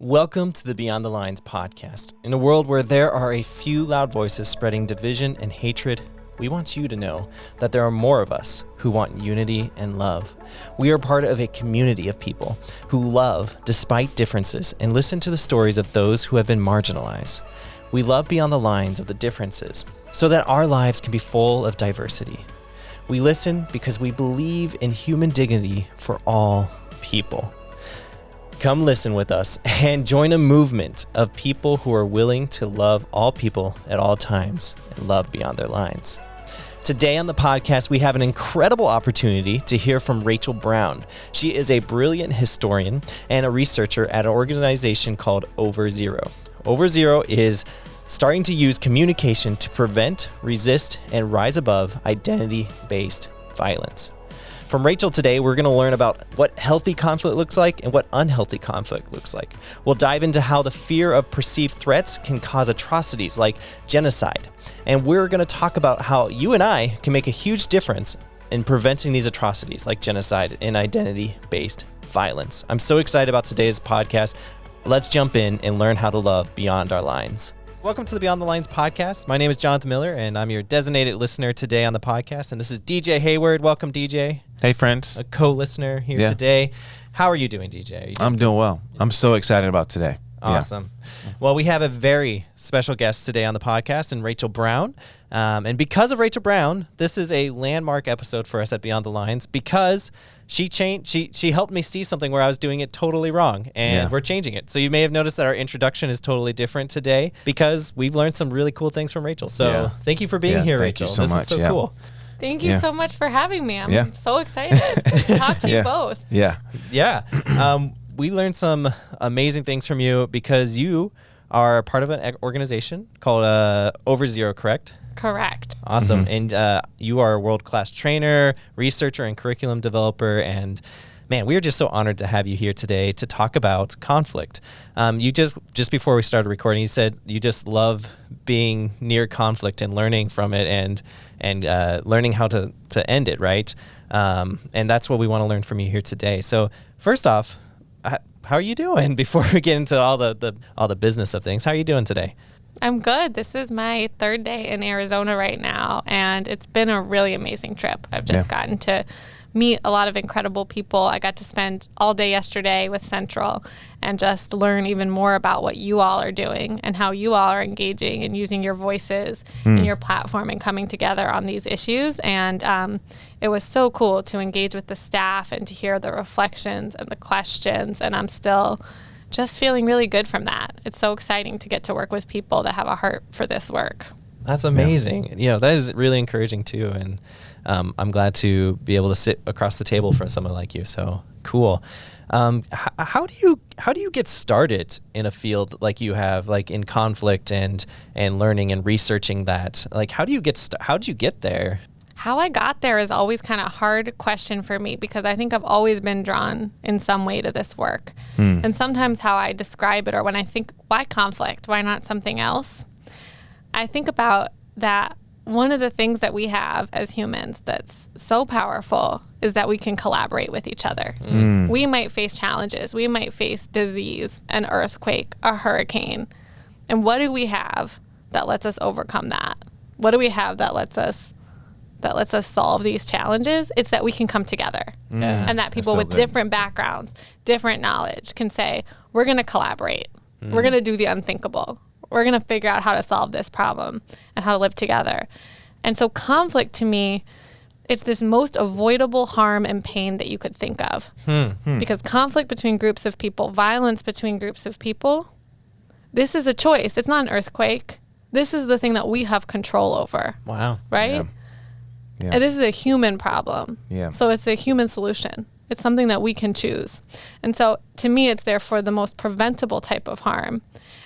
Welcome to the Beyond the Lines podcast. In a world where there are a few loud voices spreading division and hatred, we want you to know that there are more of us who want unity and love. We are part of a community of people who love despite differences and listen to the stories of those who have been marginalized. We love beyond the lines of the differences so that our lives can be full of diversity. We listen because we believe in human dignity for all people. Come listen with us and join a movement of people who are willing to love all people at all times and love beyond their lines. Today on the podcast, we have an incredible opportunity to hear from Rachel Brown. She is a brilliant historian and a researcher at an organization called Over Zero. Over Zero is starting to use communication to prevent, resist, and rise above identity-based violence. From Rachel today, we're going to learn about what healthy conflict looks like and what unhealthy conflict looks like. We'll dive into how the fear of perceived threats can cause atrocities like genocide. And we're going to talk about how you and I can make a huge difference in preventing these atrocities like genocide and identity-based violence. I'm so excited about today's podcast. Let's jump in and learn how to love beyond our lines. Welcome to the Beyond the Lines podcast. My name is Jonathan Miller, and I'm your designated listener today on the podcast. And this is DJ Hayward. Welcome, DJ. Hey, friends. A co-listener here today. How are you doing, DJ? I'm doing well. I'm so excited about today. Awesome. Yeah. Well, we have a very special guest today on the podcast, and Rachel Brown. And because of Rachel Brown, this is a landmark episode for us at Beyond the Lines because she helped me see something where I was doing it totally wrong, and we're changing it. So you may have noticed that our introduction is totally different today because we've learned some really cool things from Rachel. So thank you for being here, Rachel. Thank you so much. This is so cool. Thank you so much for having me. I'm so excited to talk to you both. Yeah. We learned some amazing things from you because you are part of an organization called Over Zero, correct? Correct. Awesome. Mm-hmm. And you are a world-class trainer, researcher, and curriculum developer. And man, we are just so honored to have you here today to talk about conflict. You just before we started recording, you said you just love being near conflict and learning from it and learning how to end it, right? And that's what we want to learn from you here today. So first off, how are you doing before we get into all the business of things? How are you doing today? I'm good. This is my third day in Arizona right now, and it's been a really amazing trip. I've just gotten to meet a lot of incredible people. I got to spend all day yesterday with Central and just learn even more about what you all are doing and how you all are engaging and using your voices and your platform and coming together on these issues. And it was so cool to engage with the staff and to hear the reflections and the questions. And I'm still just feeling really good from that. It's so exciting to get to work with people that have a heart for this work. That's amazing. Yeah, that is really encouraging too. And I'm glad to be able to sit across the table for someone like you. So cool. How do you get started in a field like you have, like in conflict and learning and researching that? Like, how did you get there? How I got there is always kind of a hard question for me because I think I've always been drawn in some way to this work. And sometimes how I describe it, or when I think, why conflict? Why not something else? I think about that one of the things that we have as humans that's so powerful is that we can collaborate with each other. We might face challenges. We might face disease, an earthquake, a hurricane. And what do we have that lets us overcome that? What do we have that lets us solve these challenges? It's that we can come together. And that people with different backgrounds, different knowledge can say, we're going to collaborate. We're going to do the unthinkable. We're going to figure out how to solve this problem and how to live together. And so conflict to me, it's this most avoidable harm and pain that you could think of. Because conflict between groups of people, violence between groups of people, this is a choice. It's not an earthquake. This is the thing that we have control over. Wow. Right? Yeah. And this is a human problem. Yeah. So it's a human solution. It's something that we can choose. And so to me, it's therefore the most preventable type of harm.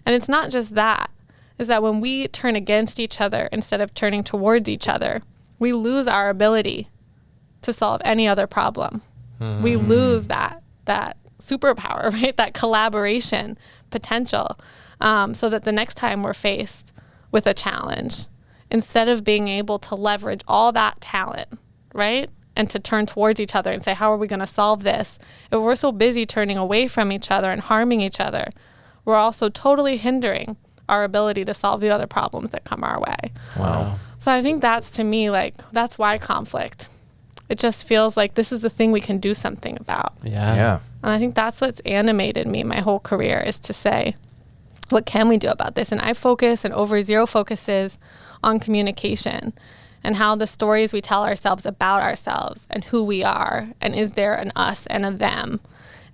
And it's not just that. Is that when we turn against each other instead of turning towards each other, we lose our ability to solve any other problem. We lose that superpower, right? That collaboration potential, so that the next time we're faced with a challenge, instead of being able to leverage all that talent, right? And to turn towards each other and say, how are we going to solve this? If we're so busy turning away from each other and harming each other, we're also totally hindering our ability to solve the other problems that come our way. Wow. So I think that's, to me, like, that's why conflict. It just feels like this is the thing we can do something about. Yeah. And I think that's what's animated me my whole career, is to say, what can we do about this? And I focus, and Over Zero focuses on communication and how the stories we tell ourselves about ourselves and who we are, and is there an us and a them,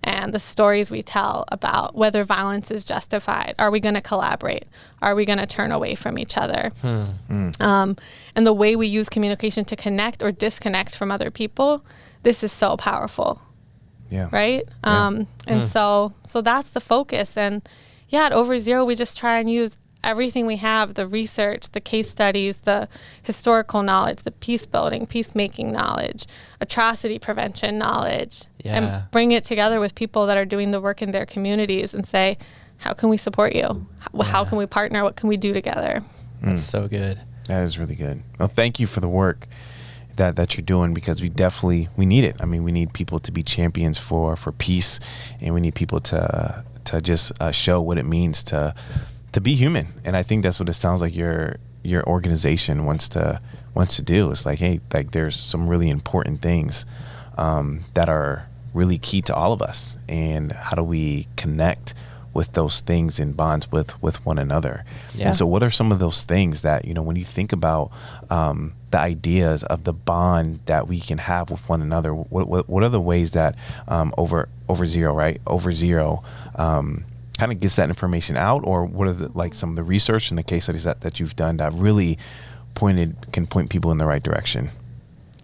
and the stories we tell about whether violence is justified. Are we going to collaborate? Are we going to turn away from each other? And the way we use communication to connect or disconnect from other people, this is so powerful. Yeah. Right? And so that's the focus. And yeah, at Over Zero, we just try and use everything we have, the research, the case studies, the historical knowledge, the peace building, peacemaking knowledge, atrocity prevention knowledge, and bring it together with people that are doing the work in their communities and say, how can we support you? How can we partner? What can we do together? That's so good. That is really good. Well, thank you for the work that you're doing, because we need it. I mean, we need people to be champions for peace, and we need people to just show what it means to be human. And I think that's what it sounds like your organization wants to do. It's like, hey, like, there's some really important things that are really key to all of us, and how do we connect with those things in bonds with one another? And so what are some of those things that, when you think about the ideas of the bond that we can have with one another, what are the ways that over Zero, right? Over Zero kind of gets that information out, or what are some of the research and the case studies that you've done that really can point people in the right direction?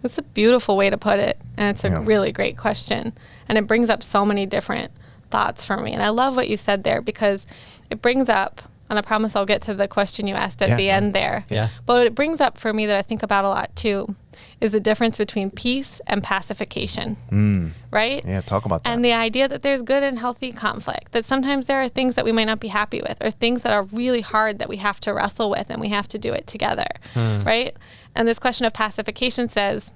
That's a beautiful way to put it, and it's a really great question, and it brings up so many different thoughts for me. And I love what you said there, because it brings up, and I promise I'll get to the question you asked at the end there. Yeah. But what it brings up for me that I think about a lot too is the difference between peace and pacification. Right? Yeah, talk about that. And the idea that there's good and healthy conflict, that sometimes there are things that we might not be happy with, or things that are really hard that we have to wrestle with, and we have to do it together. Right? And this question of pacification says,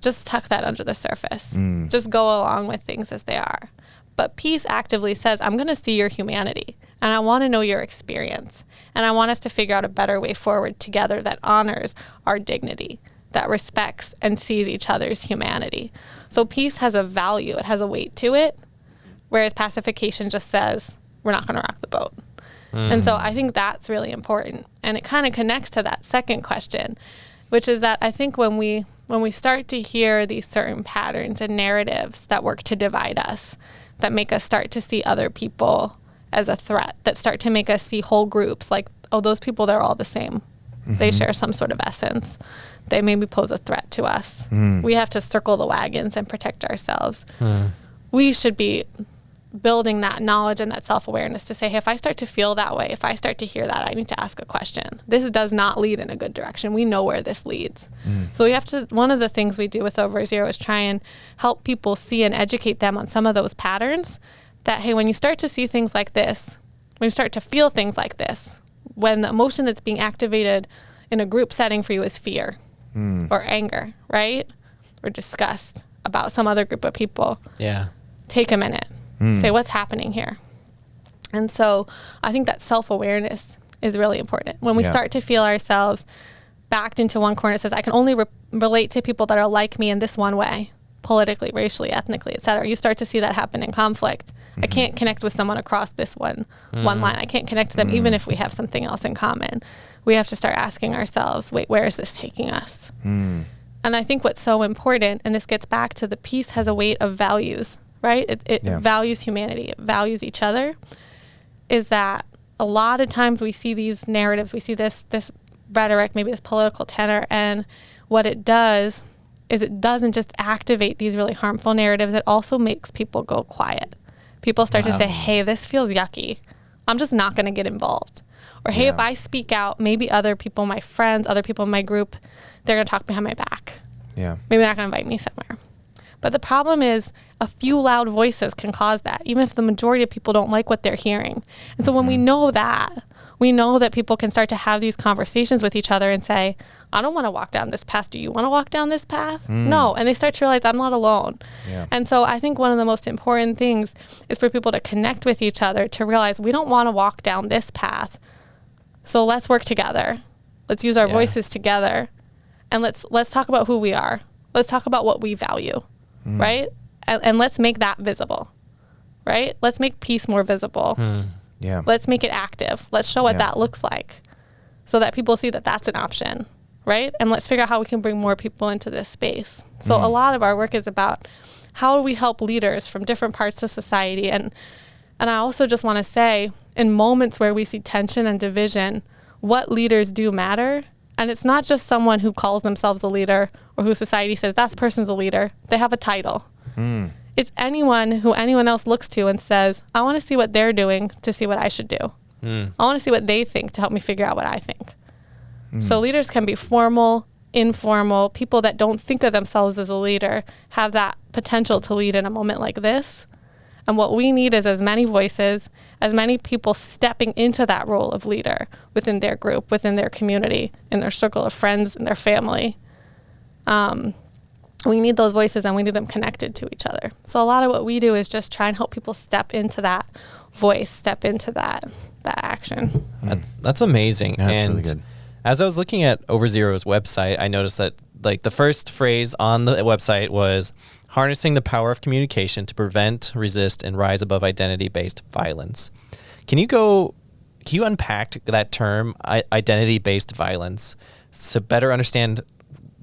just tuck that under the surface. Just go along with things as they are. But peace actively says, I'm going to see your humanity, and I want to know your experience, and I want us to figure out a better way forward together that honors our dignity, that respects and sees each other's humanity. So peace has a value, it has a weight to it, whereas pacification just says, we're not going to rock the boat. And so I think that's really important. And it kind of connects to that second question, which is that I think when we start to hear these certain patterns and narratives that work to divide us, that make us start to see other people as a threat, that start to make us see whole groups like, oh, those people, they're all the same. They share some sort of essence. They maybe pose a threat to us. We have to circle the wagons and protect ourselves. We should be building that knowledge and that self-awareness to say, hey, if I start to feel that way, if I start to hear that, I need to ask a question. This does not lead in a good direction. We know where this leads. So we have to, one of the things we do with Over Zero is try and help people see and educate them on some of those patterns that, hey, when you start to see things like this, when you start to feel things like this, when the emotion that's being activated in a group setting for you is fear or anger, right? Or disgust about some other group of people. Yeah. Take a minute. Say, what's happening here? And so I think that self-awareness is really important. When we start to feel ourselves backed into one corner, it says, I can only relate to people that are like me in this one way, politically, racially, ethnically, et cetera. You start to see that happen in conflict. I can't connect with someone across this one line. I can't connect to them even if we have something else in common. We have to start asking ourselves, wait, where is this taking us? And I think what's so important, and this gets back to the peace has a weight of values, right? It values humanity. It values each other. Is that a lot of times we see these narratives, we see this rhetoric, maybe this political tenor, and what it does is it doesn't just activate these really harmful narratives, it also makes people go quiet. People start to say, hey, this feels yucky. I'm just not going to get involved. Or, hey, if I speak out, maybe other people, my friends, other people in my group, they're going to talk behind my back. Yeah. Maybe they're not going to invite me somewhere. But the problem is a few loud voices can cause that, even if the majority of people don't like what they're hearing. And so when we know that, We know that people can start to have these conversations with each other and say, I don't want to walk down this path. Do you want to walk down this path? No. And they start to realize I'm not alone. Yeah. And so I think one of the most important things is for people to connect with each other, to realize we don't want to walk down this path. So let's work together. Let's use our voices together. And let's talk about who we are. Let's talk about what we value, right? And let's make that visible, right? Let's make peace more visible. Yeah. Let's make it active. Let's show what that looks like so that people see that that's an option, right? And let's figure out how we can bring more people into this space. So a lot of our work is about how do we help leaders from different parts of society. And I also just want to say, in moments where we see tension and division, what leaders do matter. And it's not just someone who calls themselves a leader or who society says that person's a leader. They have a title. It's anyone who anyone else looks to and says, I want to see what they're doing to see what I should do. I want to see what they think to help me figure out what I think. So leaders can be formal, informal. People that don't think of themselves as a leader have that potential to lead in a moment like this. And what we need is as many voices, as many people stepping into that role of leader within their group, within their community, in their circle of friends, in their family. We need those voices and we need them connected to each other. So a lot of what we do is just try and help people step into that voice, step into that action. That's amazing. Yeah, that's and really good. as I was looking at OverZero's website, I noticed that like the first phrase on the website was harnessing the power of communication to prevent, resist, and rise above identity-based violence. Can you unpack that term, identity-based violence, to better understand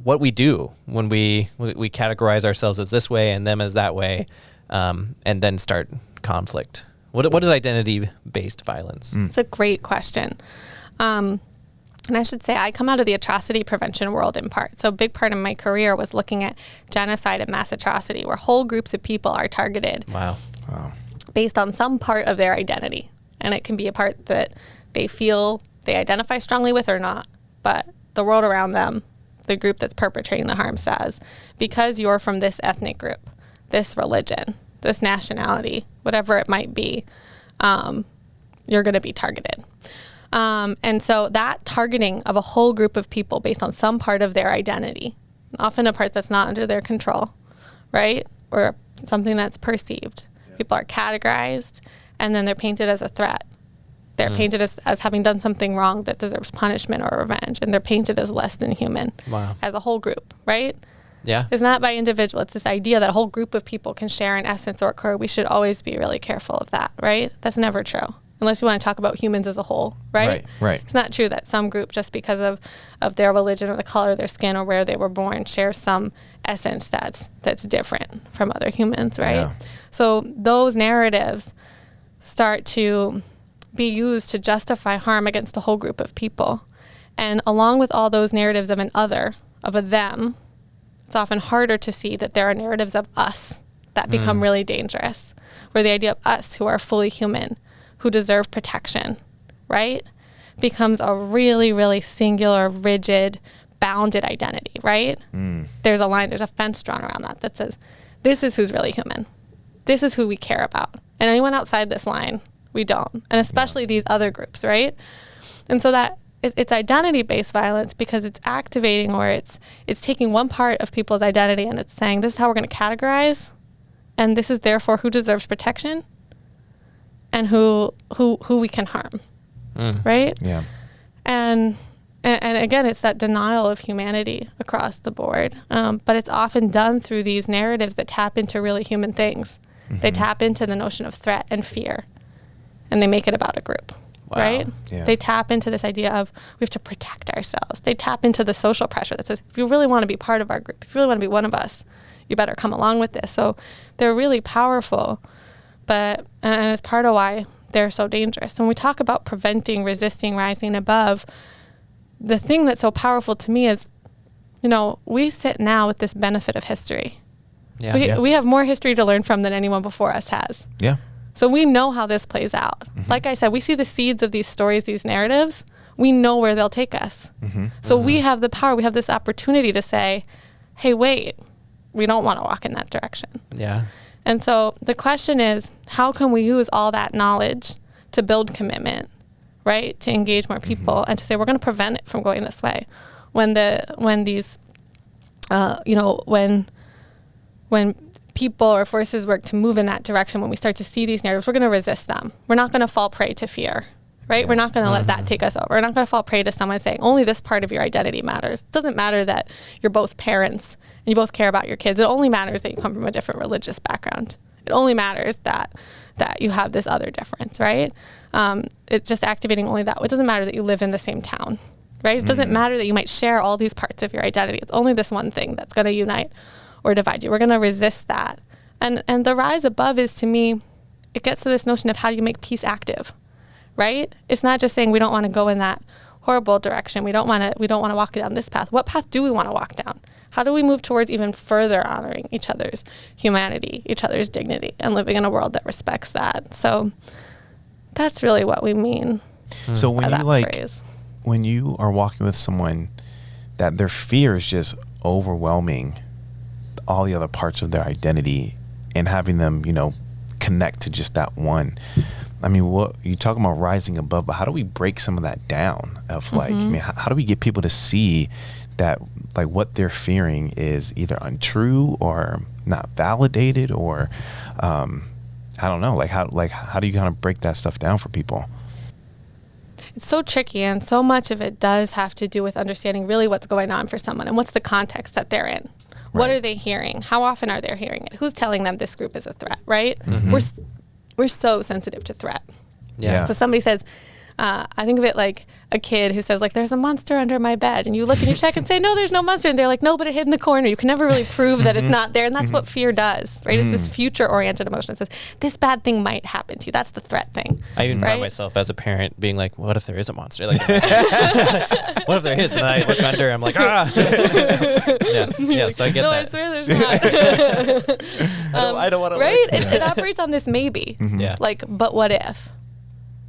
what we do when we categorize ourselves as this way and them as that way, and then start conflict? What is identity-based violence? It's a great question. And I should say I come out of the atrocity prevention world in part. So a big part of my career was looking at genocide and mass atrocity, where whole groups of people are targeted based on some part of their identity. And it can be a part that they feel they identify strongly with or not. But the world around them, the group that's perpetrating the harm, says, because you're from this ethnic group, this religion, this nationality, whatever it might be, you're going to be targeted. And so that targeting of a whole group of people based on some part of their identity, often a part that's not under their control, right? Or something that's perceived. People are categorized and then they're painted as a threat. They're painted as having done something wrong that deserves punishment or revenge. And they're painted as less than human as a whole group, right? Yeah. It's not by individual. It's this idea that a whole group of people can share an essence or occur. We should always be really careful of that, right? That's never true. Unless you want to talk about humans as a whole, right? Right. It's not true that some group, just because of their religion or the color of their skin or where they were born, shares some essence that's different from other humans, right? Yeah. So those narratives start to be used to justify harm against a whole group of people. And along with all those narratives of an other, of a them, it's often harder to see that there are narratives of us that become really dangerous, where the idea of us who are fully human, who deserve protection, right, becomes a really, really singular, rigid, bounded identity, right? There's a line, there's a fence drawn around that says, this is who's really human. This is who we care about. And anyone outside this line, we don't. And especially these other groups, right? And so that it's identity-based violence because it's activating, or it's taking one part of people's identity and it's saying, this is how we're going to categorize, and this is therefore who deserves protection and who we can harm, right? Yeah. And again, it's that denial of humanity across the board. But it's often done through these narratives that tap into really human things. They tap into the notion of threat and fear, and they make it about a group, right? Yeah. They tap into this idea of we have to protect ourselves. They tap into the social pressure that says, if you really want to be part of our group, if you really want to be one of us, you better come along with this. So they're really powerful. And it's part of why they're so dangerous. When we talk about preventing, resisting, rising above, the thing that's so powerful to me is, we sit now with this benefit of history. Yeah. We have more history to learn from than anyone before us has. Yeah. So we know how this plays out. Like I said, we see the seeds of these stories, these narratives. We know where they'll take us. So we have the power, we have this opportunity to say, hey, wait, we don't want to walk in that direction. Yeah. And so the question is, how can we use all that knowledge to build commitment, right? To engage more people and to say, we're going to prevent it from going this way. When people or forces work to move in that direction, when we start to see these narratives, we're going to resist them. We're not going to fall prey to fear, right? Yeah. We're not going to let that take us over. We're not going to fall prey to someone saying only this part of your identity matters. It doesn't matter that you're both parents and you both care about your kids. It only matters that you come from a different religious background. It only matters that you have this other difference, right? It's just activating only that. It doesn't matter that you live in the same town, right? It doesn't matter that you might share all these parts of your identity. It's only this one thing that's going to unite or divide you. We're going to resist that. And the rise above is, to me, it gets to this notion of how do you make peace active, right? It's not just saying we don't want to go in that horrible direction. We don't want to walk down this path. What path do we want to walk down? How do we move towards even further honoring each other's humanity, each other's dignity, and living in a world that respects that? So that's really what we mean. So when by you that phrase. When you are walking with someone that their fear is just overwhelming all the other parts of their identity and having them, connect to just that one. I mean, what you talking about rising above, but how do we break some of that down of how do we get people to see that like what they're fearing is either untrue or not validated or I don't know, how do you kind of break that stuff down for people? It's so tricky, and so much of it does have to do with understanding really what's going on for someone and what's the context that they're in. What are they hearing? How often are they hearing it? Who's telling them this group is a threat, right? We're so sensitive to threat. Yeah. So somebody says, I think of it like a kid who says, like, there's a monster under my bed. And you look and you check and say, no, there's no monster. And they're like, no, but it hid in the corner. You can never really prove that it's not there. And that's what fear does, right? It's this future-oriented emotion. It says, this bad thing might happen to you. That's the threat thing. I even found myself as a parent being like, what if there is a monster? Like, what if there is? And I look under, I'm like, ah. yeah, so I get that. I swear there's not. I don't want to. Right? It operates on this maybe. Yeah. Like, but what if?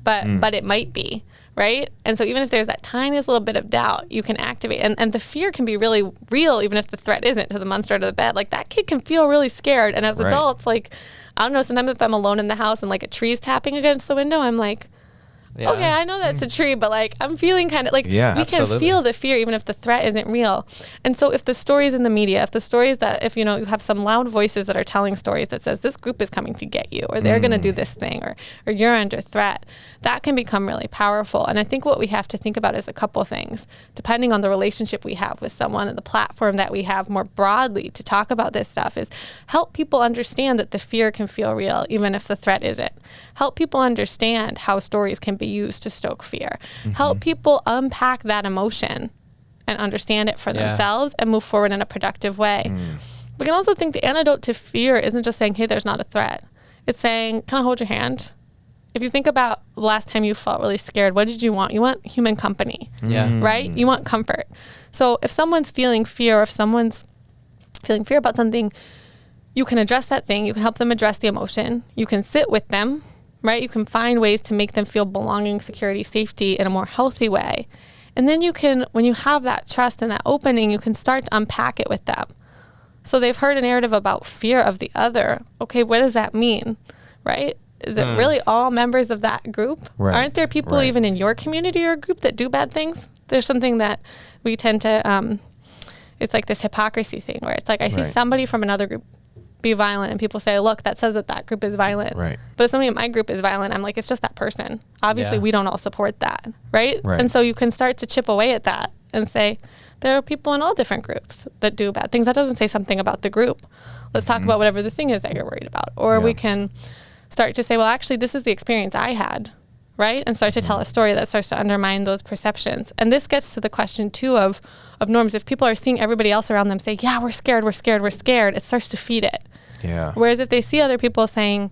But it might be, right? And so even if there's that tiniest little bit of doubt, you can activate. And the fear can be really real, even if the threat isn't to the monster under the bed. Like, that kid can feel really scared. And as adults, like, I don't know, sometimes if I'm alone in the house and like a tree's tapping against the window, I'm like, okay, I know that's a tree, but like I'm feeling kind of like we can feel the fear even if the threat isn't real. And so if the stories in the media, if the stories that if you have some loud voices that are telling stories that says this group is coming to get you or they're going to do this thing or you're under threat, that can become really powerful. And I think what we have to think about is a couple things, depending on the relationship we have with someone and the platform that we have more broadly to talk about this stuff, is help people understand that the fear can feel real even if the threat isn't. Help people understand how stories can be used to stoke fear. Help people unpack that emotion and understand it for themselves and move forward in a productive way. We can also think the antidote to fear isn't just saying, hey, there's not a threat. It's saying, can I hold your hand? If you think about the last time you felt really scared, what did you want? You want human company, right? You want comfort. So if someone's feeling fear, or if someone's feeling fear about something, you can address that thing. You can help them address the emotion. You can sit with them, right? You can find ways to make them feel belonging, security, safety in a more healthy way. And then you can, when you have that trust and that opening, you can start to unpack it with them. So they've heard a narrative about fear of the other. Okay, what does that mean, right? Is it really all members of that group? Right. Aren't there people even in your community or group that do bad things? There's something that we tend to, it's like this hypocrisy thing where it's like, I see somebody from another group be violent and people say, look, that says that group is violent. Right. But if somebody in my group is violent, I'm like, it's just that person. Obviously, we don't all support that, right? And so you can start to chip away at that and say, there are people in all different groups that do bad things. That doesn't say something about the group. Let's talk about whatever the thing is that you're worried about. Or we can start to say, well, actually, this is the experience I had, right? And start to tell a story that starts to undermine those perceptions. And this gets to the question, too, of norms. If people are seeing everybody else around them say, yeah, we're scared, it starts to feed it. Yeah. Whereas if they see other people saying,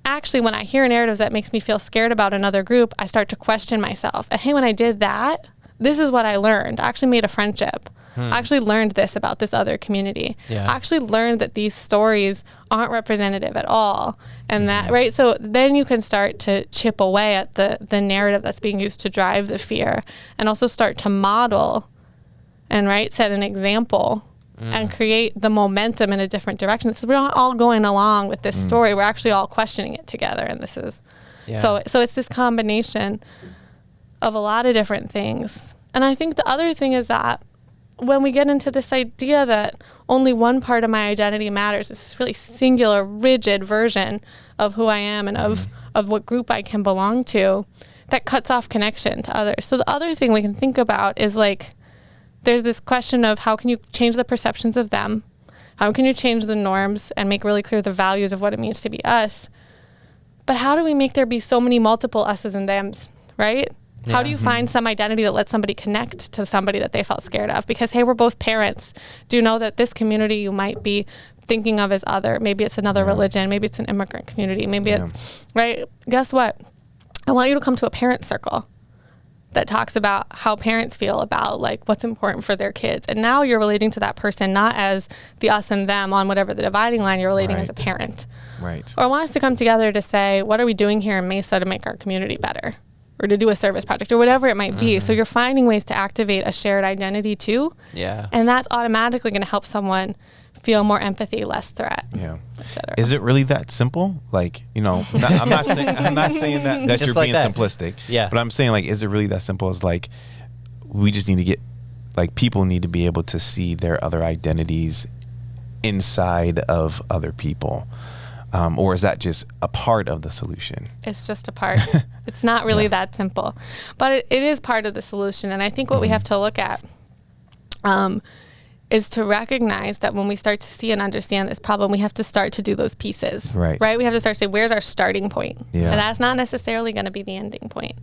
actually, when I hear a narrative that makes me feel scared about another group, I start to question myself. And hey, when I did that, this is what I learned. I actually made a friendship. I actually learned this about this other community. I actually learned that these stories aren't representative at all. And that, right? So then you can start to chip away at the narrative that's being used to drive the fear and also start to model and, set an example and create the momentum in a different direction. So we're not all going along with this story. We're actually all questioning it together. And this is, so it's this combination of a lot of different things. And I think the other thing is that when we get into this idea that only one part of my identity matters, it's this really singular, rigid version of who I am and of what group I can belong to, that cuts off connection to others. So the other thing we can think about is like, there's this question of how can you change the perceptions of them? How can you change the norms and make really clear the values of what it means to be us? But how do we make there be so many multiple us's and them's, right? How do you find some identity that lets somebody connect to somebody that they felt scared of? Because, hey, we're both parents. Do you know that this community you might be thinking of as other? Maybe it's another religion. Maybe it's an immigrant community. Maybe it's, right? Guess what? I want you to come to a parent circle that talks about how parents feel about like what's important for their kids. And now you're relating to that person, not as the us and them on whatever the dividing line, you're relating as a parent. Right. Or I want us to come together to say, what are we doing here in Mesa to make our community better? Or to do a service project or whatever it might be. So you're finding ways to activate a shared identity too. Yeah. And that's automatically going to help someone feel more empathy, less threat. Yeah. etc. Is it really that simple? Like, you know, I'm not saying that you're like being that. simplistic. Yeah. But I'm saying, like, is it really that simple? As like, we just need to get, like, people need to be able to see their other identities inside of other people. Or is that just a part of the solution? It's just a part. It's not really that simple. But it is part of the solution. And I think what we have to look at is to recognize that when we start to see and understand this problem, we have to start to do those pieces. Right. We have to start to say, where's our starting point? Yeah. And that's not necessarily going to be the ending point.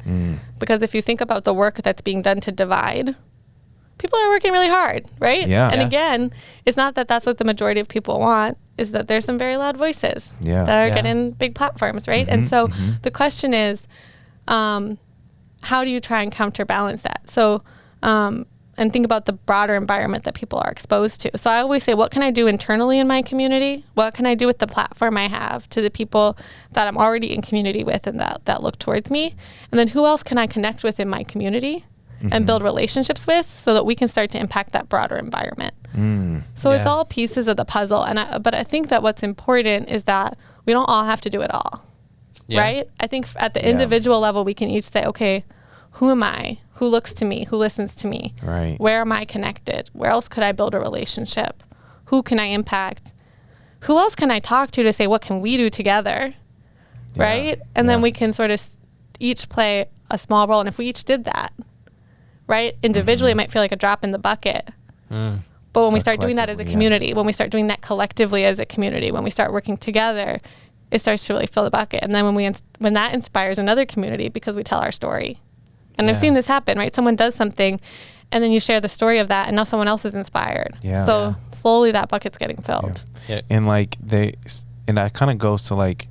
Because if you think about the work that's being done to divide, people are working really hard, right? Yeah. And Yeah. again, it's not that that's what the majority of people want, is that there's some very loud voices Yeah. that are Yeah. getting big platforms, right? And so the question is, how do you try and counterbalance that? So, and think about the broader environment that people are exposed to. So I always say, what can I do internally in my community? What can I do with the platform I have to the people that I'm already in community with and that look towards me? And then who else can I connect with in my community and build relationships with so that we can start to impact that broader environment? So it's Yeah. all pieces of the puzzle. But I think that what's important is that we don't all have to do it all, right? I think at the individual level, we can each say, okay, who am I? Who looks to me? Who listens to me? Right. Where am I connected? Where else could I build a relationship? Who can I impact? Who else can I talk to say, what can we do together? Yeah. Right? And then Yeah. we can sort of each play a small role. And if we each did that, right? Individually, it might feel like a drop in the bucket. But when we But start doing that as a collectively, community, when we start doing that collectively as a community, when we start working together, it starts to really fill the bucket. And then when that inspires another community because we tell our story. And I've Yeah. seen this happen, right? Someone does something and then you share the story of that and now someone else is inspired. Yeah. So Yeah. slowly that bucket's getting filled. Yeah. And like and that kind of goes to like,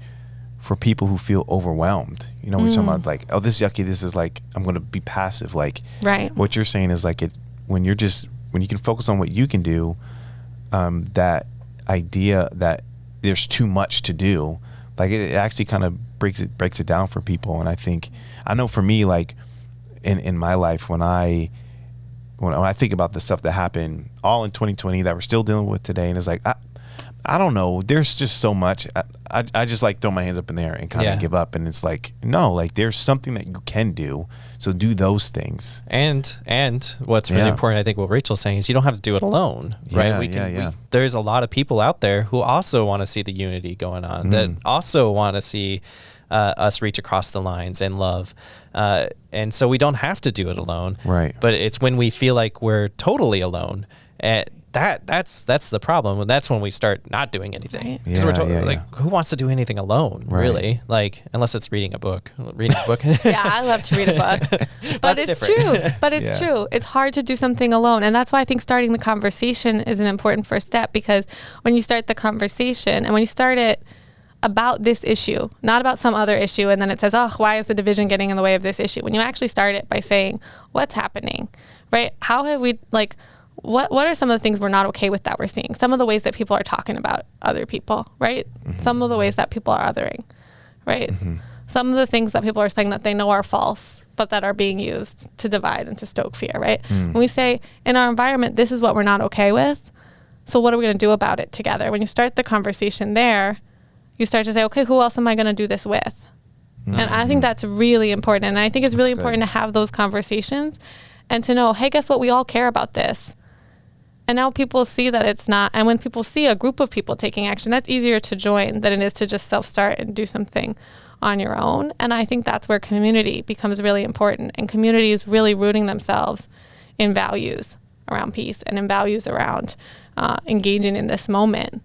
for people who feel overwhelmed, you know, we're talking about like, oh, this is yucky. This is like, I'm going to be passive. Like, Right. what you're saying is like, when you can focus on what you can do, that idea that there's too much to do, like it actually kind of breaks it down for people. And I know for me, like in my life, when I think about the stuff that happened all in 2020 that we're still dealing with today, and it's like, I don't know, there's just so much. I just like throw my hands up in the air and kind of give up. And it's like, no, like there's something that you can do. So do those things. And what's really important, I think what Rachel's saying is you don't have to do it alone, right? There's a lot of people out there who also want to see the unity going on, that also want to see us reach across the lines and love. And so we don't have to do it alone. Right. But it's when we feel like we're totally alone. That's the problem. And that's when we start not doing anything. Right. 'Cause we're who wants to do anything alone, really? Like, unless it's reading a book. Yeah, I love to read a book. But That's it's different. true. But it's true. It's hard to do something alone. And that's why I think starting the conversation is an important first step, because when you start the conversation and when you start it about this issue, not about some other issue, and then it says, oh, why is the division getting in the way of this issue? When you actually start it by saying, what's happening, right? How have we, like, what are some of the things we're not okay with that we're seeing? Some of the ways that people are talking about other people, right? Some of the ways that people are othering, right? Some of the things that people are saying that they know are false, but that are being used to divide and to stoke fear, right? When we say, in our environment, this is what we're not okay with, so what are we going to do about it together? When you start the conversation there, you start to say, okay, who else am I going to do this with? And I think that's really important. And I think it's really important to have those conversations and to know, hey, guess what? We all care about this. And now people see that it's not. And when people see a group of people taking action, that's easier to join than it is to just self-start and do something on your own. And I think that's where community becomes really important. And community is really rooting themselves in values around peace and in values around engaging in this moment.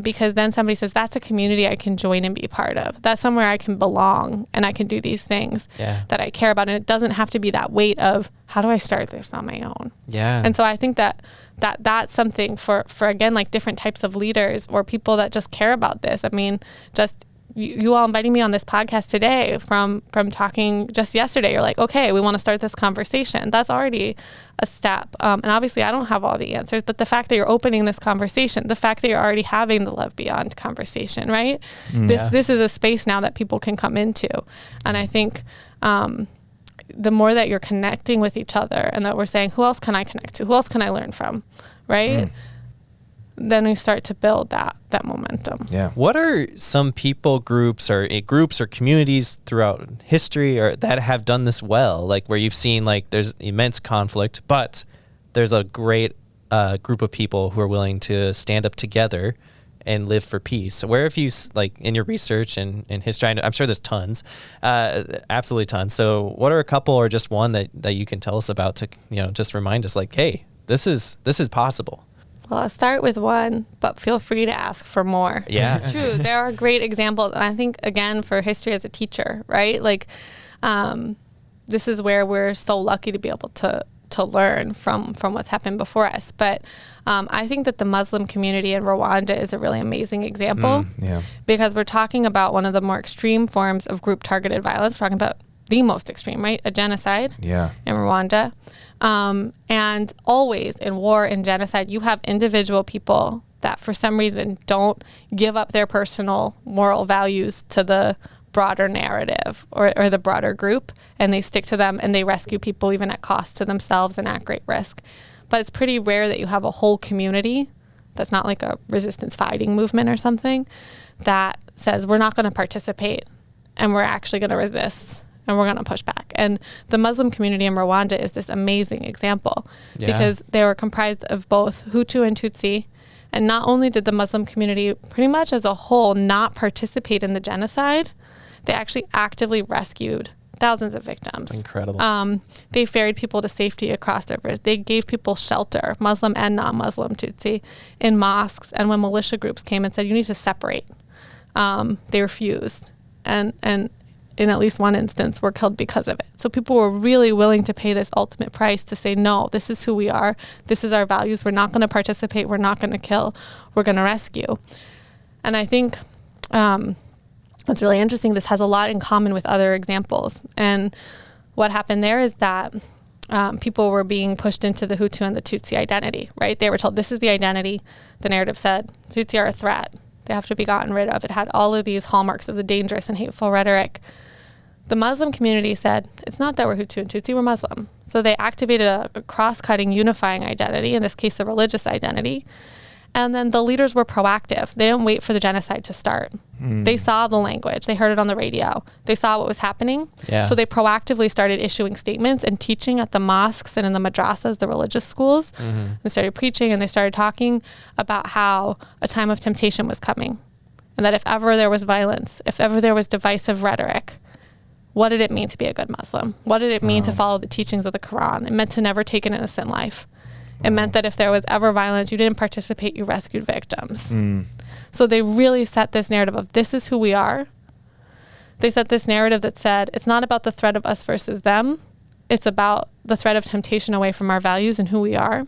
Because then somebody says, that's a community I can join and be part of. That's somewhere I can belong and I can do these things that I care about. And it doesn't have to be that weight of, how do I start this on my own? Yeah. And so I think that's something for again, like different types of leaders or people that just care about this. I mean, just you all inviting me on this podcast today from talking just yesterday. You're like, okay, we want to start this conversation. That's already a step. And obviously I don't have all the answers, but the fact that you're opening this conversation, the fact that you're already having the Love Beyond conversation, right? This is a space now that people can come into. And I think the more that you're connecting with each other and that we're saying, who else can I connect to? Who else can I learn from? Right? Then we start to build that momentum. Yeah. What are some people groups or communities throughout history or that have done this well? Like where you've seen like there's immense conflict, but there's a great group of people who are willing to stand up together and live for peace. So where have you, like in your research and in history, I'm sure there's tons, absolutely tons. So what are a couple or just one that you can tell us about to, just remind us like, hey, this is possible? Well, I'll start with one, but feel free to ask for more. Yeah. It's true. There are great examples. And I think, again, for history as a teacher, right? Like, this is where we're so lucky to be able to learn from what's happened before us. But I think that the Muslim community in Rwanda is a really amazing example. Because we're talking about one of the more extreme forms of group targeted violence. We're talking about the most extreme, right? A genocide in Rwanda. And always in war and genocide, you have individual people that for some reason don't give up their personal moral values to the broader narrative or the broader group, and they stick to them and they rescue people even at cost to themselves and at great risk. But it's pretty rare that you have a whole community that's not like a resistance fighting movement or something that says we're not going to participate and we're actually going to resist and we're going to push back. And the Muslim community in Rwanda is this amazing example because they were comprised of both Hutu and Tutsi. And not only did the Muslim community pretty much as a whole not participate in the genocide, they actually actively rescued thousands of victims. Incredible. They ferried people to safety across rivers. They gave people shelter, Muslim and non-Muslim Tutsi, in mosques. And when militia groups came and said, you need to separate, they refused. And in at least one instance, were killed because of it. So people were really willing to pay this ultimate price to say, no, this is who we are. This is our values. We're not going to participate. We're not going to kill. We're going to rescue. And I think what's really interesting, this has a lot in common with other examples. And what happened there is that people were being pushed into the Hutu and the Tutsi identity, right? They were told, this is the identity. The narrative said, Tutsi are a threat. They have to be gotten rid of. It had all of these hallmarks of the dangerous and hateful rhetoric. The Muslim community said, it's not that we're Hutu and Tutsi, we're Muslim. So they activated a cross-cutting, unifying identity, in this case, a religious identity. And then the leaders were proactive. They didn't wait for the genocide to start. They saw the language. They heard it on the radio. They saw what was happening. So they proactively started issuing statements and teaching at the mosques and in the madrasas, the religious schools. They started preaching and they started talking about how a time of temptation was coming. And that if ever there was violence, if ever there was divisive rhetoric, what did it mean to be a good Muslim? What did it mean to follow the teachings of the Quran? It meant to never take an innocent life. It meant that if there was ever violence, you didn't participate, you rescued victims. So they really set this narrative of this is who we are. They set this narrative that said it's not about the threat of us versus them. It's about the threat of temptation away from our values and who we are.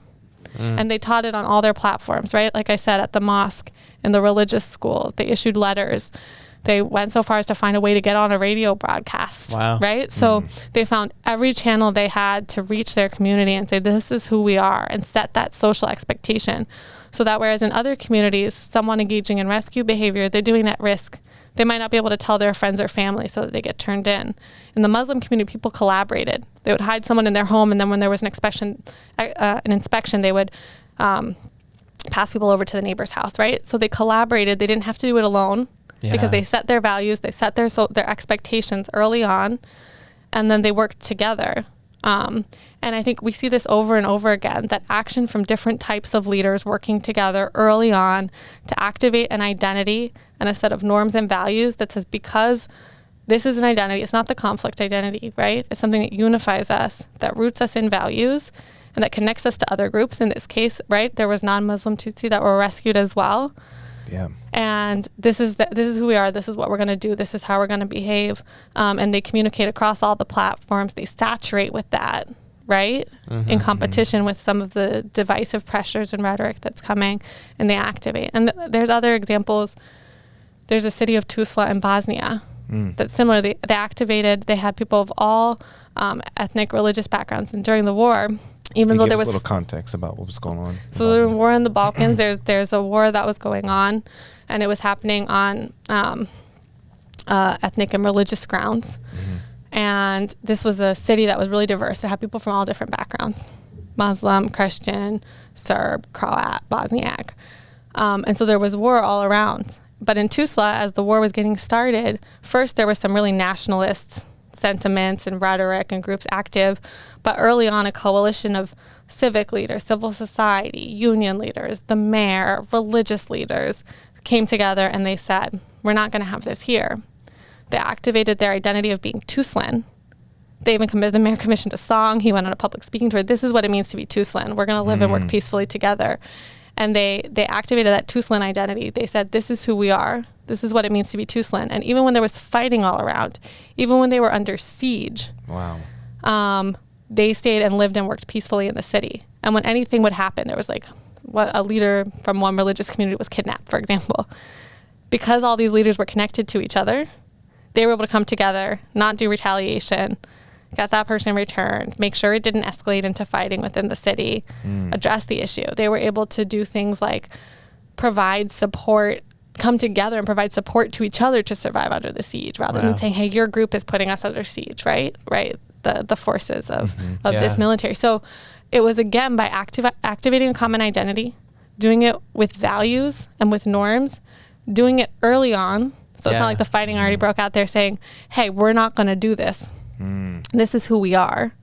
And they taught it on all their platforms, right? Like I said, at the mosque, in the religious schools, they issued letters. They went so far as to find a way to get on a radio broadcast, right? So they found every channel they had to reach their community and say, this is who we are, and set that social expectation. So that whereas in other communities, someone engaging in rescue behavior, they're doing at risk. They might not be able to tell their friends or family so that they get turned in. In the Muslim community, people collaborated. They would hide someone in their home, and then when there was an inspection, they would pass people over to the neighbor's house, right? So they collaborated. They didn't have to do it alone. because they set their values, they set their expectations early on, and then they work together. And I think we see this over and over again, that action from different types of leaders working together early on to activate an identity and a set of norms and values that says, because this is an identity, it's not the conflict identity, right? It's something that unifies us, that roots us in values, and that connects us to other groups. In this case, right, there was non-Muslim Tutsi that were rescued as well. Yeah. And this is who we are. This is what we're going to do. This is how we're going to behave. And they communicate across all the platforms. They saturate with that, right? In competition with some of the divisive pressures and rhetoric that's coming, and they activate. And there's other examples. There's a city of Tuzla in Bosnia that's similar. They activated. They had people of all ethnic, religious backgrounds. And during the war, even though there was a little context about what was going on. So there was a war in the Balkans. There's a war that was going on, and it was happening on ethnic and religious grounds. And this was a city that was really diverse. It had people from all different backgrounds: Muslim, Christian, Serb, Croat, Bosniak. And so there was war all around. But in Tuzla, as the war was getting started, first there were some really nationalist sentiments and rhetoric and groups active, but early on a coalition of civic leaders, civil society, union leaders, the mayor, religious leaders came together, and they said, we're not going to have this here. They activated their identity of being Tuzlan. They even the mayor commissioned a song. He went on a public speaking tour. This is what it means to be Tuzlan. We're going to live and work peacefully together. And they activated that Tuzlan identity. They said, this is who we are. This is what it means to be Tuzlan. And even when there was fighting all around, even when they were under siege, they stayed and lived and worked peacefully in the city. And when anything would happen, there was a leader from one religious community was kidnapped, for example. Because all these leaders were connected to each other, they were able to come together, not do retaliation, get that person returned, make sure it didn't escalate into fighting within the city, address the issue. They were able to do things like provide support, come together and provide support to each other to survive under the siege, rather than saying, hey, your group is putting us under siege, right? The forces of this military. So it was, again, by activating a common identity, doing it with values and with norms, doing it early on. So it's not like the fighting already broke out there saying, hey, we're not going to do this. This is who we are.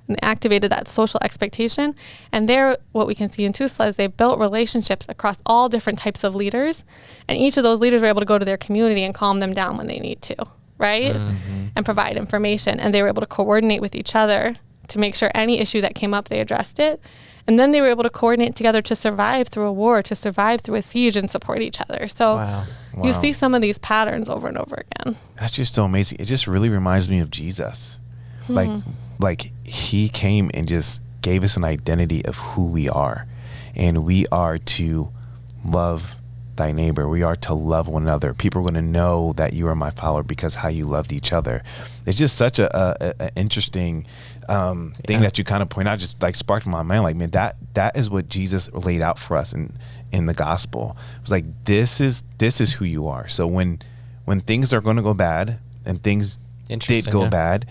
And they activated that social expectation. And there, what we can see in Tuzla is they built relationships across all different types of leaders. And each of those leaders were able to go to their community and calm them down when they need to, right? And provide information. And they were able to coordinate with each other to make sure any issue that came up, they addressed it. And then they were able to coordinate together to survive through a war, to survive through a siege, and support each other. So you see some of these patterns over and over again. That's just so amazing. It just really reminds me of Jesus. Like he came and just gave us an identity of who we are. And we are to love thy neighbor. We are to love one another. People are going to know that you are my follower because how you loved each other. It's just such a interesting thing that you kind of point out, just like sparked my mind. Like, man, that is what Jesus laid out for us in the gospel. It was like, this is who you are. So when things are going to go bad, and things did go bad,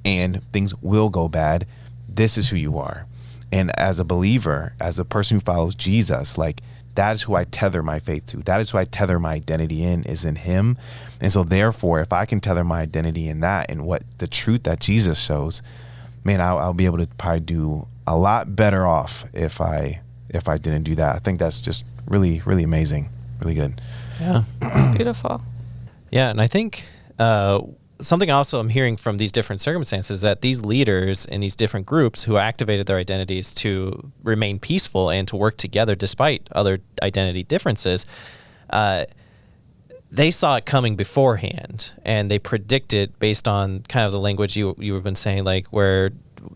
and things will go bad, this is who you are. And as a believer, as a person who follows Jesus, like, that is who I tether my faith to. That is who I tether my identity in, is in him. And so therefore, if I can tether my identity in that, and what the truth that Jesus shows, man, I'll be able to probably do a lot better off if I didn't do that. I think that's just really, really amazing. Really good. Yeah. Beautiful. Yeah. And I think something also I'm hearing from these different circumstances, that these leaders in these different groups who activated their identities to remain peaceful and to work together despite other identity differences, they saw it coming beforehand, and they predicted based on kind of the language you have been saying, like where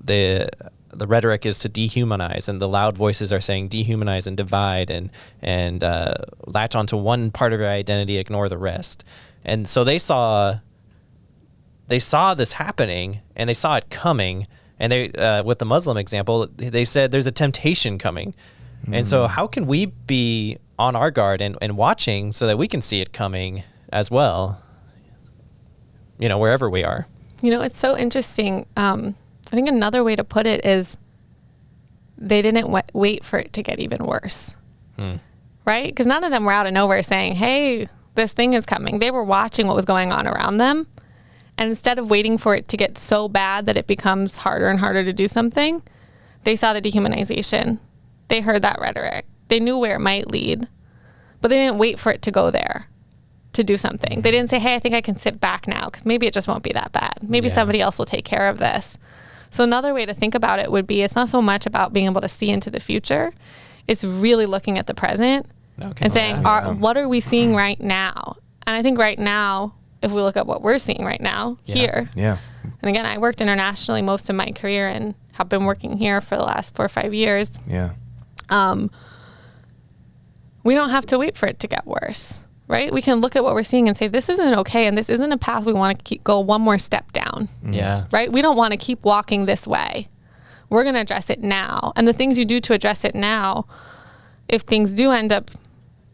the rhetoric is to dehumanize, and the loud voices are saying dehumanize and divide and latch onto one part of your identity, ignore the rest. And so they saw this happening, and they saw it coming, and they with the Muslim example, they said there's a temptation coming. And so how can we be on our guard and watching so that we can see it coming as well, wherever we are? It's so interesting. I think another way to put it is they didn't wait for it to get even worse, right? Because none of them were out of nowhere saying, hey, this thing is coming. They were watching what was going on around them. And instead of waiting for it to get so bad that it becomes harder and harder to do something, they saw the dehumanization. They heard that rhetoric. They knew where it might lead, but they didn't wait for it to go there to do something. They didn't say, hey, I think I can sit back now because maybe it just won't be that bad. Maybe somebody else will take care of this. So another way to think about it would be, it's not so much about being able to see into the future. It's really looking at the present and saying, what are we seeing right now? And I think right now, if we look at what we're seeing right now here, and again, I worked internationally most of my career and have been working here for the last 4 or 5 years. We don't have to wait for it to get worse, right? We can look at what we're seeing and say, this isn't okay, and this isn't a path we want to go one more step down. Right? We don't want to keep walking this way. We're going to address it now. And the things you do to address it now, if things do end up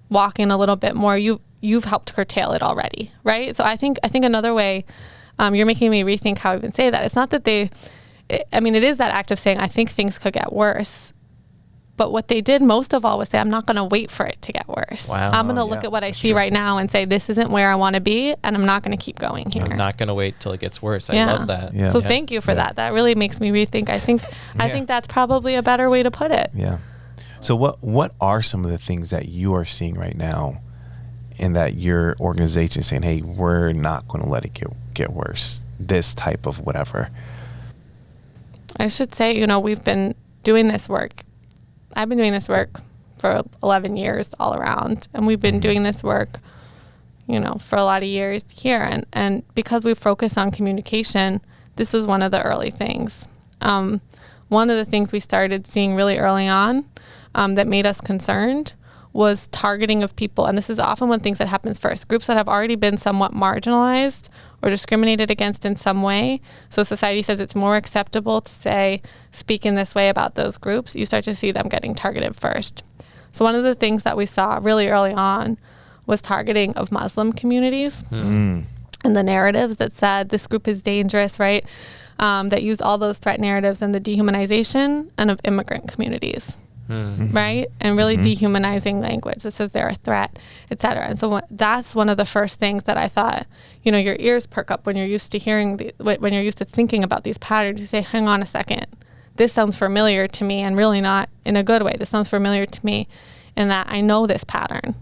walking a little bit more, you've helped curtail it already, right? So I think another way, you're making me rethink how I even say that. It's not that it is that act of saying, I think things could get worse. But what they did most of all was say, I'm not going to wait for it to get worse. I'm going to look at what I see right now and say, this isn't where I want to be, and I'm not going to keep going here. I'm not going to wait till it gets worse. I love that. So thank you for that. That really makes me rethink. I think that's probably a better way to put it. So what are some of the things that you are seeing right now, and that your organization is saying, hey, we're not going to let it get worse, this type of whatever? I should say, we've been doing this work. I've been doing this work for 11 years all around, and we've been doing this work, for a lot of years here. And because we focus on communication, this was one of the early things. One of the things we started seeing really early on that made us concerned was targeting of people. And this is often one of the things that happens first. Groups that have already been somewhat marginalized or discriminated against in some way. So society says it's more acceptable to speak in this way about those groups. You start to see them getting targeted first. So one of the things that we saw really early on was targeting of Muslim communities and the narratives that said this group is dangerous, right? That used all those threat narratives and the dehumanization and of immigrant communities. Right? And really dehumanizing language that says they're a threat, et cetera. And so that's one of the first things that I thought, your ears perk up when you're used to when you're used to thinking about these patterns. You say, hang on a second, this sounds familiar to me, and really not in a good way. This sounds familiar to me in that I know this pattern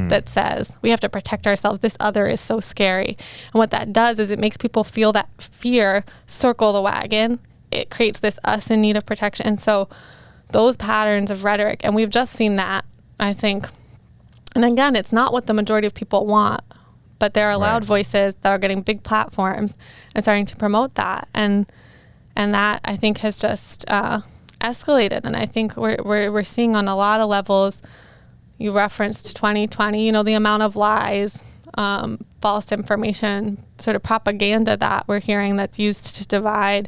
that says we have to protect ourselves. This other is so scary. And what that does is it makes people feel that fear circle the wagon. It creates this us in need of protection. And so those patterns of rhetoric, and we've just seen that, I think. And again, it's not what the majority of people want, but there are loud voices that are getting big platforms and starting to promote that. And that, I think, has just escalated. And I think we're seeing on a lot of levels. You referenced 2020, the amount of lies, false information, sort of propaganda that we're hearing that's used to divide.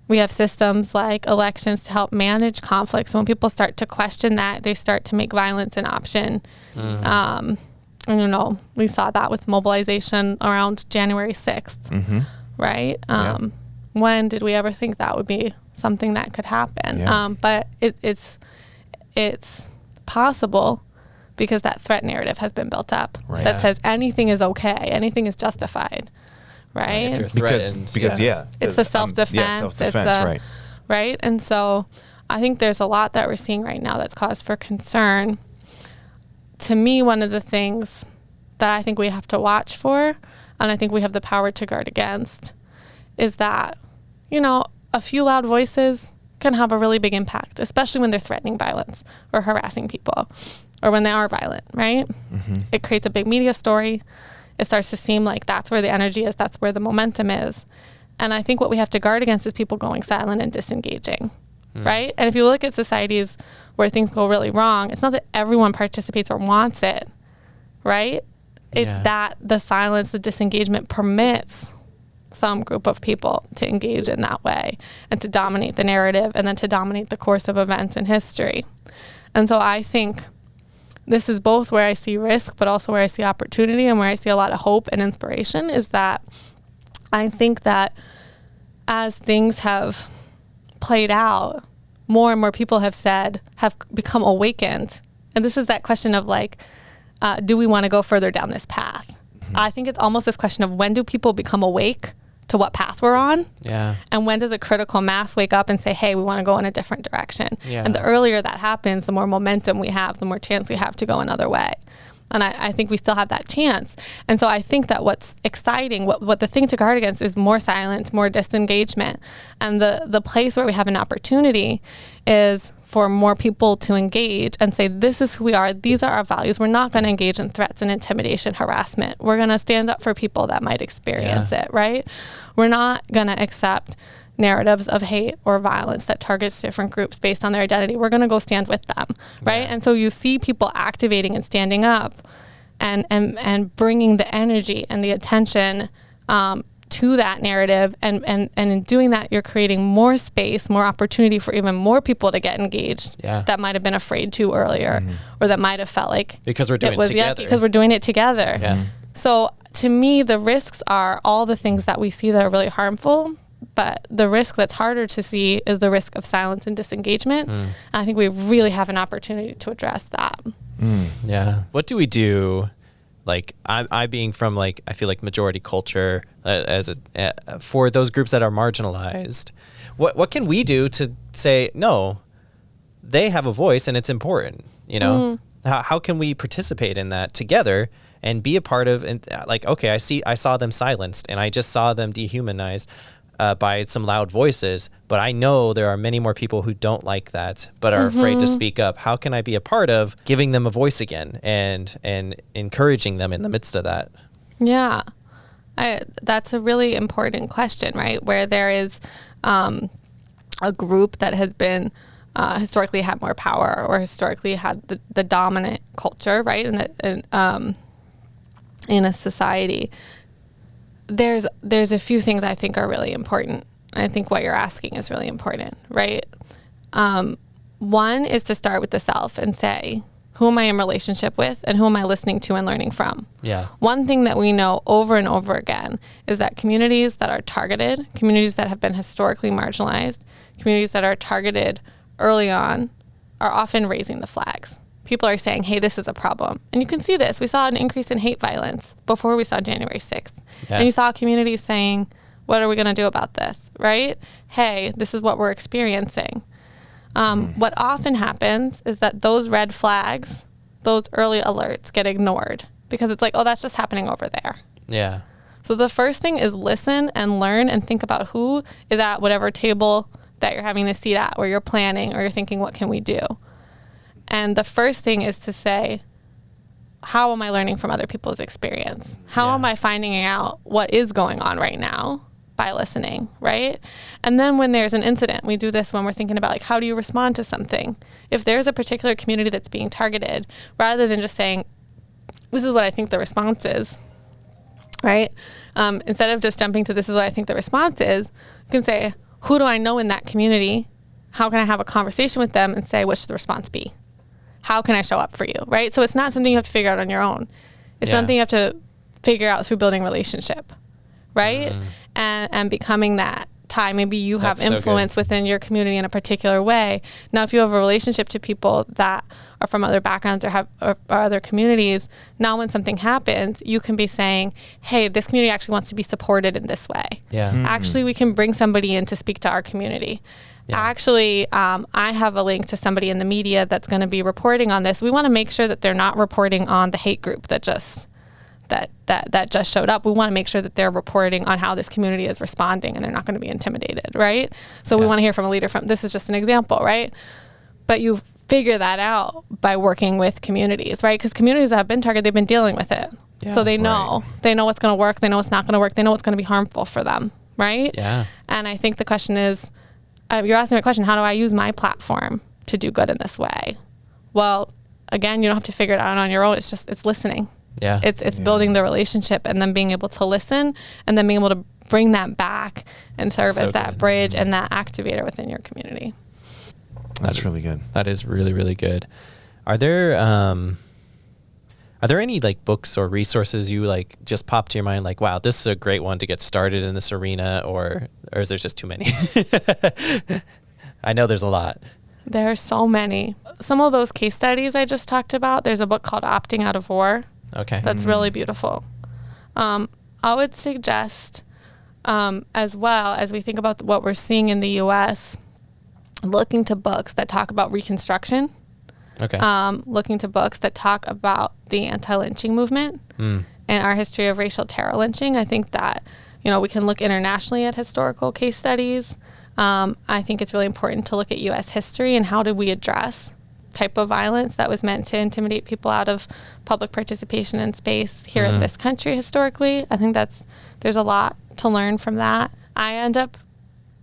We have systems like elections to help manage conflicts. So when people start to question that, they start to make violence an option. We saw that with mobilization around January 6th, right? When did we ever think that would be something that could happen? But it's possible because that threat narrative has been built up that says anything is okay, anything is justified. Right? If you're threatened. Because it's the self-defense. Right? And so I think there's a lot that we're seeing right now that's cause for concern. To me, one of the things that I think we have to watch for, and I think we have the power to guard against, is that, a few loud voices can have a really big impact, especially when they're threatening violence or harassing people or when they are violent, right? It creates a big media story. It starts to seem like that's where the energy is, that's where the momentum is. And I think what we have to guard against is people going silent and disengaging, right? And if you look at societies where things go really wrong, it's not that everyone participates or wants it, right? It's that the silence, the disengagement permits some group of people to engage in that way and to dominate the narrative and then to dominate the course of events in history. And so I think this is both where I see risk, but also where I see opportunity and where I see a lot of hope and inspiration, is that I think that as things have played out, more and more people have become awakened. And this is that question of do we want to go further down this path? I think it's almost this question of when do people become awake to what path we're on? Yeah. And when does a critical mass wake up and say, hey, we want to go in a different direction? Yeah. And the earlier that happens, the more momentum we have, the more chance we have to go another way. And I think we still have that chance. And so I think that what's exciting, what the thing to guard against is more silence, more disengagement. And the place where we have an opportunity is for more people to engage and say, this is who we are. These are our values. We're not going to engage in threats and intimidation, harassment. We're going to stand up for people that might experience it, right? We're not going to accept narratives of hate or violence that targets different groups based on their identity. We're going to go stand with them, right? Yeah. And so you see people activating and standing up and bringing the energy and the attention to that narrative. And in doing that, you're creating more space, more opportunity for even more people to get engaged that might have been afraid to earlier or that might have felt like because we're doing it together. Because we're doing it together. Yeah. So to me, the risks are all the things that we see that are really harmful. But the risk that's harder to see is the risk of silence and disengagement. And I think we really have an opportunity to address that. Yeah. What do we do? Like I being from like, I feel like majority culture for those groups that are marginalized, what can we do to say, no, they have a voice and it's important, you know? How can we participate in that together and be a part of, and like, okay, I saw them silenced and I just saw them dehumanized by some loud voices, but I know there are many more people who don't like that, but are afraid to speak up. How can I be a part of giving them a voice again and encouraging them in the midst of that? Yeah, that's a really important question, right? Where there is a group that has been historically had more power or historically had the dominant culture, right? In a society. There's a few things I think are really important. I think what you're asking is really important, right? One is to start with the self and say, who am I in relationship with and who am I listening to and learning from? Yeah. One thing that we know over and over again is that communities that are targeted, communities that have been historically marginalized, communities that are targeted early on are often raising the flags. People are saying, hey, this is a problem. And you can see this. We saw an increase in hate violence before we saw January 6th. Yeah. And you saw communities saying, what are we going to do about this, right? Hey, this is what we're experiencing. What often happens is that those red flags, those early alerts get ignored because it's like, oh, that's just happening over there. Yeah. So the first thing is listen and learn and think about who is at whatever table that you're having a seat at, or you're planning, or you're thinking, what can we do? And the first thing is to say, how am I learning from other people's experience? How am I finding out what is going on right now by listening, right? And then when there's an incident, we do this when we're thinking about like, how do you respond to something? If there's a particular community that's being targeted, rather than just saying, this is what I think the response is, right? Instead of just jumping to this is what I think the response is, you can say, who do I know in that community? How can I have a conversation with them and say, what should the response be? How can I show up for you, right? So it's not something you have to figure out on your own. It's something you have to figure out through building relationship, right? And becoming that tie. Maybe you have influence within your community in a particular way. Now, if you have a relationship to people that are from other backgrounds or other communities, now when something happens, you can be saying, hey, this community actually wants to be supported in this way. Actually, we can bring somebody in to speak to our community. Actually, I have a link to somebody in the media that's going to be reporting on this. We want to make sure that they're not reporting on the hate group that just showed up. We want to make sure that they're reporting on how this community is responding and they're not going to be intimidated, right? So we want to hear from a leader this is just an example, right? But you figure that out by working with communities, right? Because communities that have been targeted, they've been dealing with it. So they know. They know what's going to work. They know what's not going to work. They know what's going to be harmful for them, right? And I think the question is, you're asking me a question, how do I use my platform to do good in this way? Well, again, you don't have to figure it out on your own. It's listening. It's building the relationship and then being able to listen and then being able to bring that back and serve as that bridge and that activator within your community. That's really good. That is really, really good. Are there any like books or resources you like just pop to your mind like, wow, this is a great one to get started in this arena, or is there just too many? I know there's a lot. There are so many. Some of those case studies I just talked about, there's a book called Opting Out of War. Okay. That's really beautiful. I would suggest, as well as we think about what we're seeing in the U.S., looking to books that talk about Reconstruction. Okay. Looking to books that talk about the anti-lynching movement and our history of racial terror lynching. I think that, we can look internationally at historical case studies. I think it's really important to look at U.S. history and how did we address type of violence that was meant to intimidate people out of public participation in space here in this country historically. I think there's a lot to learn from that. I end up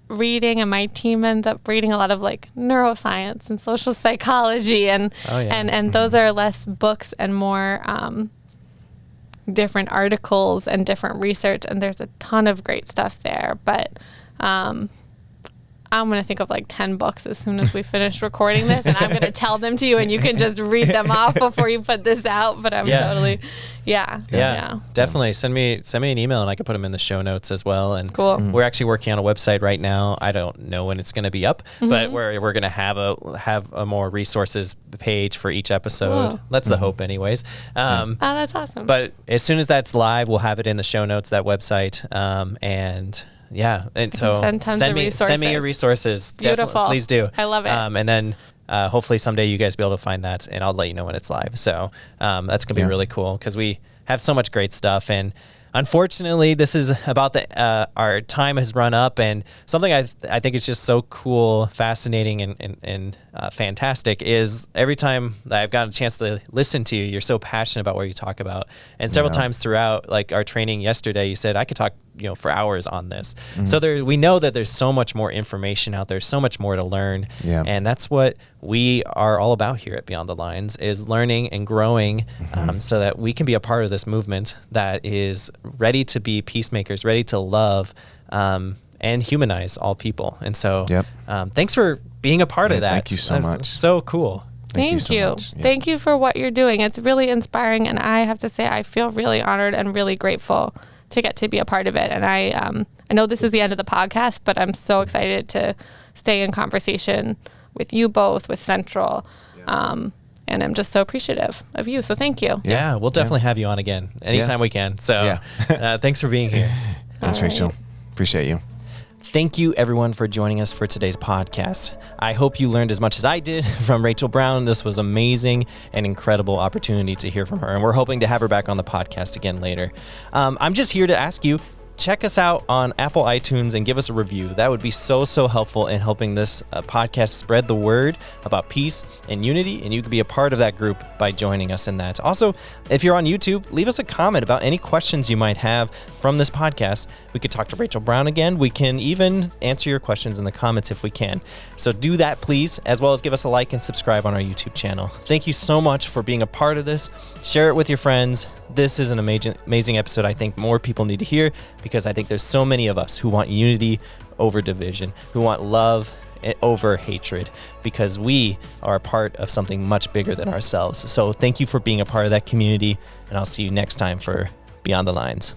reading, and my team ends up reading a lot of like neuroscience and social psychology, and those are less books and more different articles and different research, and there's a ton of great stuff there. But I'm going to think of like 10 books as soon as we finish recording this, and I'm going to tell them to you, and you can just read them off before you put this out. But I'm totally, definitely send me an email, and I can put them in the show notes as well. And cool. We're actually working on a website right now. I don't know when it's going to be up, but we're going to have a more resources page for each episode. Cool. That's the hope, anyways. That's awesome. But as soon as that's live, we'll have it in the show notes, that website, and so send me your resources. Beautiful. Please do. I love it. And then hopefully someday you guys will be able to find that, and I'll let you know when it's live. So that's gonna be really cool because we have so much great stuff. And unfortunately, this is about our time has run up, and something I think is just so cool, fascinating, and fantastic is every time that I've gotten a chance to listen to you, you're so passionate about what you talk about. And several times throughout, like our training yesterday, you said I could talk for hours on this. So we know that there's so much more information out there, so much more to learn. And that's what we are all about here at Beyond the Lines, is learning and growing so that we can be a part of this movement that is ready to be peacemakers, ready to love and humanize all people. And so thanks for being a part of that. Thank you so much. So cool. Thank you. So much. Thank you for what you're doing. It's really inspiring, and I have to say I feel really honored and really grateful to get to be a part of it. And I know this is the end of the podcast, but I'm so excited to stay in conversation with you both, with Central, and I'm just so appreciative of you. So thank you. Yeah, we'll definitely have you on again anytime we can. So thanks for being here. Thanks, Rachel. Appreciate you. Thank you, everyone, for joining us for today's podcast. I hope you learned as much as I did from Rachel Brown. This was amazing and incredible opportunity to hear from her, and we're hoping to have her back on the podcast again later. I'm just here to ask you, check us out on Apple iTunes and give us a review. That would be so helpful in helping this podcast spread the word about peace and unity, and you can be a part of that group by joining us in that. Also, if you're on YouTube, leave us a comment about any questions you might have from this podcast. We could talk to Rachel Brown again. We can even answer your questions in the comments if we can. So do that, please, as well as give us a like and subscribe on our YouTube channel. Thank you so much for being a part of this. Share it with your friends. This is an amazing episode I think more people need to hear, because I think there's so many of us who want unity over division, who want love over hatred, because we are a part of something much bigger than ourselves. So thank you for being a part of that community, and I'll see you next time for Beyond the Lines.